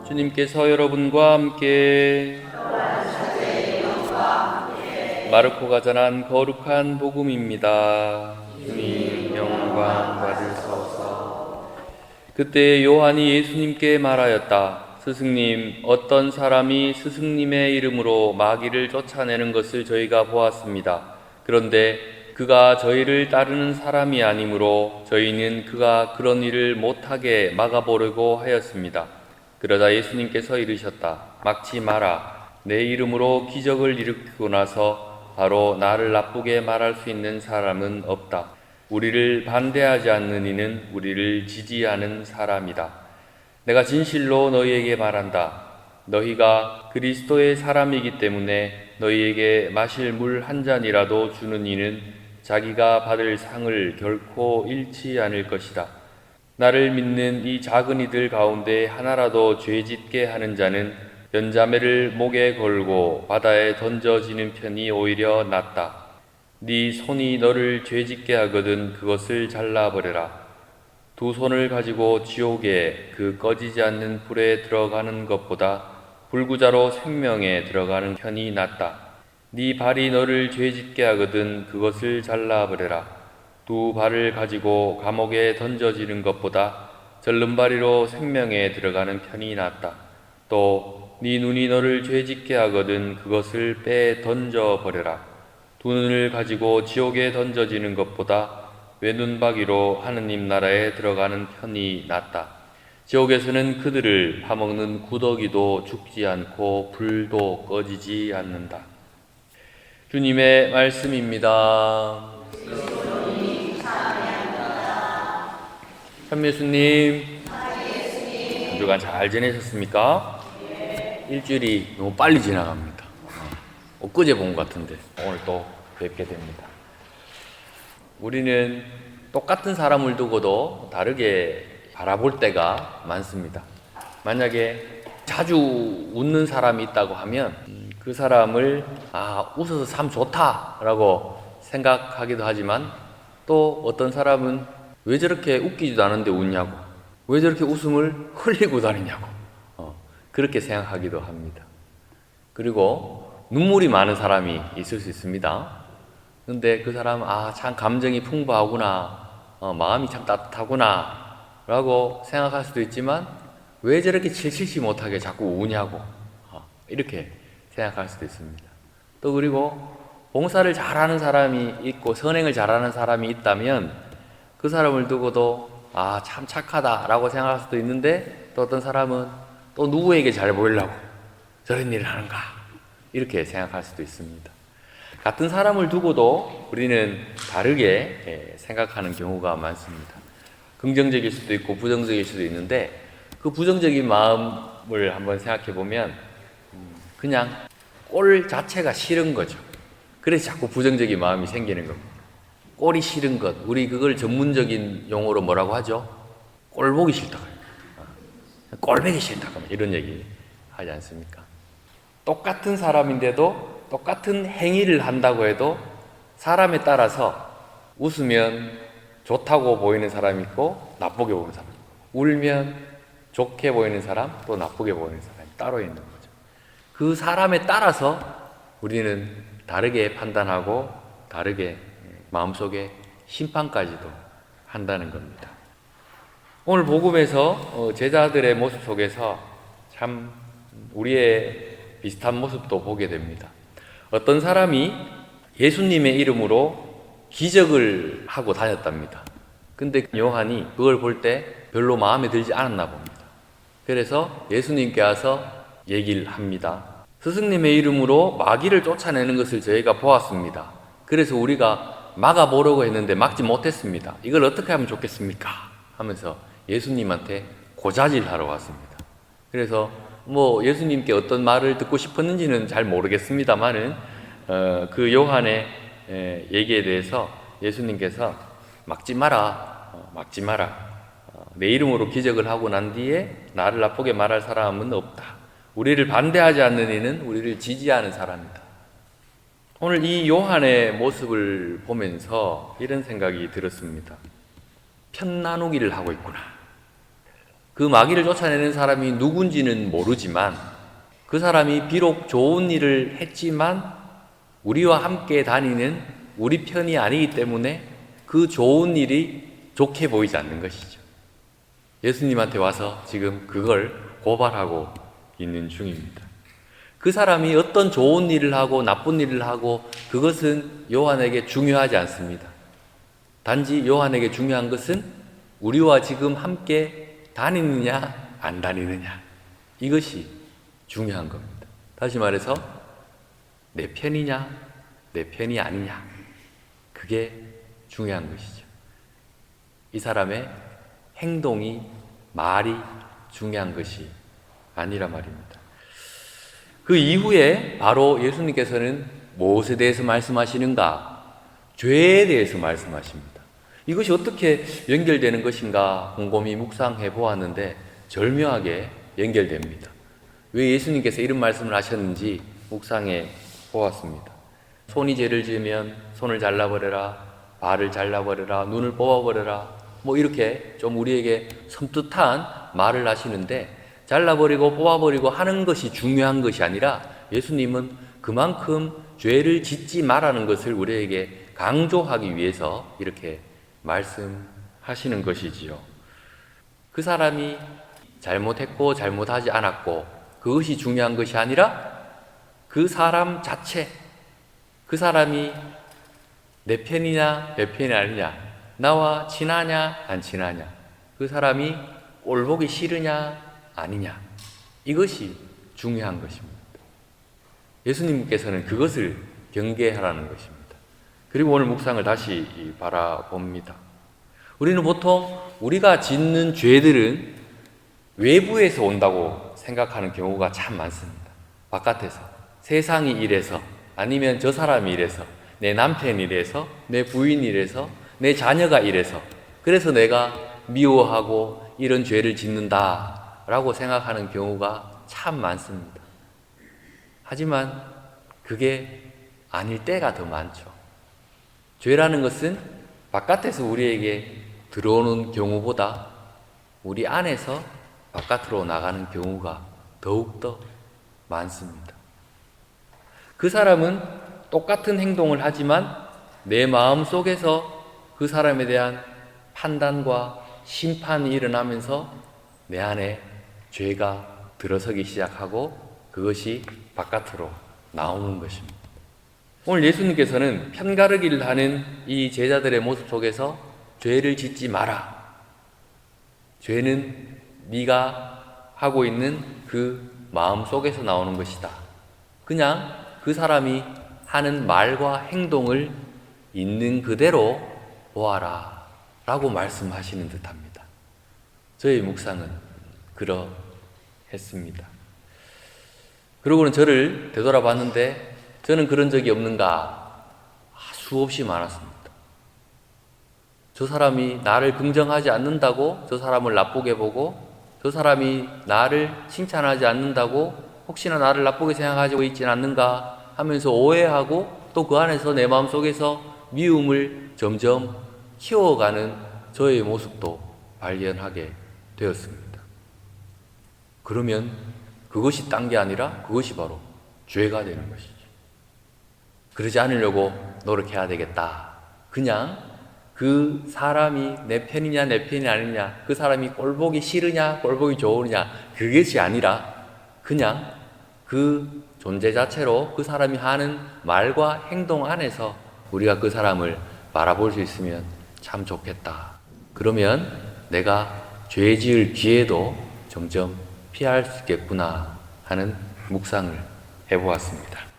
주님께서 여러분과 함께 마르코가 전한 거룩한 복음입니다. 주님 영광 받으소서. 그때 요한이 예수님께 말하였다. 스승님, 어떤 사람이 스승님의 이름으로 마귀를 쫓아내는 것을 저희가 보았습니다. 그런데 그가 저희를 따르는 사람이 아니므로 저희는 그가 그런 일을 못하게 막아보려고 하였습니다. 그러자 예수님께서 이르셨다. 막지 마라. 내 이름으로 기적을 일으키고 나서 바로 나를 나쁘게 말할 수 있는 사람은 없다. 우리를 반대하지 않는 이는 우리를 지지하는 사람이다. 내가 진실로 너희에게 말한다. 너희가 그리스도의 사람이기 때문에 너희에게 마실 물 한 잔이라도 주는 이는 자기가 받을 상을 결코 잃지 않을 것이다. 나를 믿는 이 작은 이들 가운데 하나라도 죄짓게 하는 자는 연자매를 목에 걸고 바다에 던져지는 편이 오히려 낫다. 네 손이 너를 죄짓게 하거든 그것을 잘라버려라. 두 손을 가지고 지옥에 그 꺼지지 않는 불에 들어가는 것보다 불구자로 생명에 들어가는 편이 낫다. 네 발이 너를 죄짓게 하거든 그것을 잘라버려라. 두 발을 가지고 감옥에 던져지는 것보다 절름발이로 생명에 들어가는 편이 낫다. 또 네 눈이 너를 죄짓게 하거든 그것을 빼 던져버려라. 두 눈을 가지고 지옥에 던져지는 것보다 외눈박이로 하느님 나라에 들어가는 편이 낫다. 지옥에서는 그들을 파먹는 구더기도 죽지 않고 불도 꺼지지 않는다. 주님의 말씀입니다. 현미수님, 한 주간 잘 지내셨습니까? 일주일이 너무 빨리 지나갑니다. 엊그제 본 것 같은데 오늘 또 뵙게 됩니다. 우리는 똑같은 사람을 두고도 다르게 바라볼 때가 많습니다. 만약에 자주 웃는 사람이 있다고 하면 그 사람을 웃어서 참 좋다라고 생각하기도 하지만 또 어떤 사람은 왜 저렇게 웃기지도 않은데 웃냐고, 왜 저렇게 웃음을 흘리고 다니냐고 그렇게 생각하기도 합니다. 그리고 눈물이 많은 사람이 있을 수 있습니다. 근데 그 사람은 참 감정이 풍부하구나, 마음이 참 따뜻하구나 라고 생각할 수도 있지만 왜 저렇게 칠칠치 못하게 자꾸 우냐고 이렇게 생각할 수도 있습니다. 또 그리고 봉사를 잘하는 사람이 있고 선행을 잘하는 사람이 있다면 그 사람을 두고도 참 착하다 라고 생각할 수도 있는데 또 어떤 사람은 또 누구에게 잘 보이려고 저런 일을 하는가 이렇게 생각할 수도 있습니다. 같은 사람을 두고도 우리는 다르게 생각하는 경우가 많습니다. 긍정적일 수도 있고 부정적일 수도 있는데 그 부정적인 마음을 한번 생각해 보면 그냥 꼴 자체가 싫은 거죠. 그래서 자꾸 부정적인 마음이 생기는 겁니다. 꼴이 싫은 것, 우리 그걸 전문적인 용어로 뭐라고 하죠? 꼴 보기 싫다고 해요. 꼴보기 싫다고 이런 얘기 하지 않습니까? 똑같은 사람인데도 똑같은 행위를 한다고 해도 사람에 따라서 웃으면 좋다고 보이는 사람이 있고 나쁘게 보이는 사람, 울면 좋게 보이는 사람 또 나쁘게 보이는 사람이 따로 있는 거죠. 그 사람에 따라서 우리는 다르게 판단하고 다르게 마음속에 심판까지도 한다는 겁니다. 오늘 복음에서 제자들의 모습 속에서 참 우리의 비슷한 모습도 보게 됩니다. 어떤 사람이 예수님의 이름으로 기적을 하고 다녔답니다. 근데 요한이 그걸 볼 때 별로 마음에 들지 않았나 봅니다. 그래서 예수님께 와서 얘기를 합니다. 스승님의 이름으로 마귀를 쫓아내는 것을 저희가 보았습니다. 그래서 우리가 막아보려고 했는데 막지 못했습니다. 이걸 어떻게 하면 좋겠습니까? 하면서 예수님한테 고자질하러 왔습니다. 그래서 예수님께 어떤 말을 듣고 싶었는지는 잘 모르겠습니다만은 그 요한의 얘기에 대해서 예수님께서 막지 마라, 막지 마라. 내 이름으로 기적을 하고 난 뒤에 나를 나쁘게 말할 사람은 없다. 우리를 반대하지 않는 이는 우리를 지지하는 사람이다. 오늘 이 요한의 모습을 보면서 이런 생각이 들었습니다. 편 나누기를 하고 있구나. 그 마귀를 쫓아내는 사람이 누군지는 모르지만 그 사람이 비록 좋은 일을 했지만 우리와 함께 다니는 우리 편이 아니기 때문에 그 좋은 일이 좋게 보이지 않는 것이죠. 예수님한테 와서 지금 그걸 고발하고 있는 중입니다. 그 사람이 어떤 좋은 일을 하고 나쁜 일을 하고 그것은 요한에게 중요하지 않습니다. 단지 요한에게 중요한 것은 우리와 지금 함께 다니느냐 안 다니느냐, 이것이 중요한 겁니다. 다시 말해서 내 편이냐 내 편이 아니냐, 그게 중요한 것이죠. 이 사람의 행동이, 말이 중요한 것이 아니라 말입니다. 그 이후에 바로 예수님께서는 무엇에 대해서 말씀하시는가? 죄에 대해서 말씀하십니다. 이것이 어떻게 연결되는 것인가 곰곰이 묵상해 보았는데 절묘하게 연결됩니다. 왜 예수님께서 이런 말씀을 하셨는지 묵상해 보았습니다. 손이 죄를 지으면 손을 잘라버려라, 발을 잘라버려라, 눈을 뽑아버려라, 뭐 이렇게 좀 우리에게 섬뜩한 말을 하시는데, 잘라버리고 뽑아버리고 하는 것이 중요한 것이 아니라 예수님은 그만큼 죄를 짓지 말라는 것을 우리에게 강조하기 위해서 이렇게 말씀하시는 것이지요. 그 사람이 잘못했고 잘못하지 않았고 그것이 중요한 것이 아니라 그 사람 자체, 그 사람이 내 편이냐 내 편이 아니냐, 나와 친하냐 안 친하냐, 그 사람이 꼴 보기 싫으냐 아니냐, 이것이 중요한 것입니다. 예수님께서는 그것을 경계하라는 것입니다. 그리고 오늘 묵상을 다시 바라봅니다. 우리는 보통 우리가 짓는 죄들은 외부에서 온다고 생각하는 경우가 참 많습니다. 바깥에서, 세상이 이래서, 아니면 저 사람이 이래서, 내 남편이 이래서, 내 부인이 이래서, 내 자녀가 이래서, 그래서 내가 미워하고 이런 죄를 짓는다 라고 생각하는 경우가 참 많습니다. 하지만 그게 아닐 때가 더 많죠. 죄라는 것은 바깥에서 우리에게 들어오는 경우보다 우리 안에서 바깥으로 나가는 경우가 더욱더 많습니다. 그 사람은 똑같은 행동을 하지만 내 마음 속에서 그 사람에 대한 판단과 심판이 일어나면서 내 안에 죄가 들어서기 시작하고 그것이 바깥으로 나오는 것입니다. 오늘 예수님께서는 편가르기를 하는 이 제자들의 모습 속에서 죄를 짓지 마라, 죄는 네가 하고 있는 그 마음 속에서 나오는 것이다, 그냥 그 사람이 하는 말과 행동을 있는 그대로 보아라 라고 말씀하시는 듯합니다. 저의 묵상은 그러했습니다. 그러고는 저를 되돌아봤는데 저는 그런 적이 없는가? 수없이 많았습니다. 저 사람이 나를 긍정하지 않는다고 저 사람을 나쁘게 보고, 저 사람이 나를 칭찬하지 않는다고 혹시나 나를 나쁘게 생각하고 있지는 않는가 하면서 오해하고, 또 그 안에서 내 마음속에서 미움을 점점 키워가는 저의 모습도 발견하게 되었습니다. 그러면 그것이 딴 게 아니라 그것이 바로 죄가 되는 것이죠. 그러지 않으려고 노력해야 되겠다. 그냥 그 사람이 내 편이냐 내 편이 아니냐, 그 사람이 꼴 보기 싫으냐 꼴 보기 좋으냐, 그것이 아니라 그냥 그 존재 자체로 그 사람이 하는 말과 행동 안에서 우리가 그 사람을 바라볼 수 있으면 참 좋겠다. 그러면 내가 죄 지을 기회도 점점 피할 수 있겠구나 하는 묵상을 해보았습니다.